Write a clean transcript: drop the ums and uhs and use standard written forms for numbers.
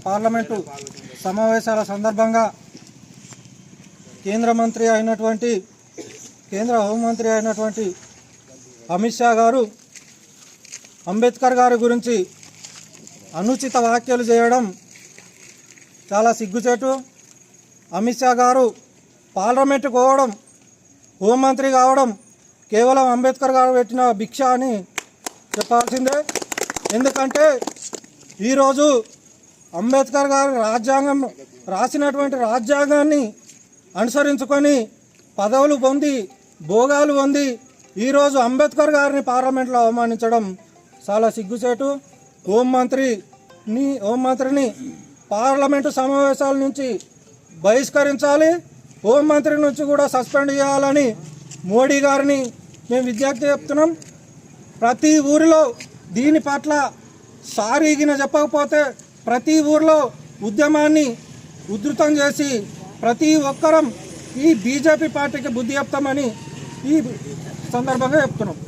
Parliament సమావేశాల సందర్భంగా కేంద్ర హోంమంత్రి అయినటువంటి అమిత్ షా గారు అంబేద్కర్ గారి గురించి అనుచిత వ్యాఖ్యలు చేయడం చాలా సిగ్గుచేటు. అమిత్ షా గారు పార్లమెంటుకు పోవడం, హోంమంత్రి కావడం కేవలం అంబేద్కర్ గారు పెట్టిన భిక్ష అని చెప్పాల్సిందే. ఎందుకంటే ఈరోజు అంబేద్కర్ గారు రాసినటువంటి రాజ్యాంగాన్ని అనుసరించుకొని పదవులు పొంది భోగాలు పొంది ఈరోజు అంబేద్కర్ గారిని పార్లమెంట్లో అవమానించడం చాలా సిగ్గుచేటు. హోంమంత్రిని పార్లమెంటు సమావేశాల నుంచి బహిష్కరించాలి, హోంమంత్రి నుంచి కూడా సస్పెండ్ చేయాలని మోడీ గారిని మేము విజ్ఞప్తి చెప్తున్నాం. ప్రతి ఊరిలో దీని పట్ల సారీగిన చెప్పకపోతే ప్రతి ఊరిలో ఉద్యమాన్ని ఉధృతం చేసి ప్రతి ఒక్కరం ఈ బీజేపీ పార్టీకి బుద్ధి చెప్తామని ఈ సందర్భంగా చెప్తున్నాం.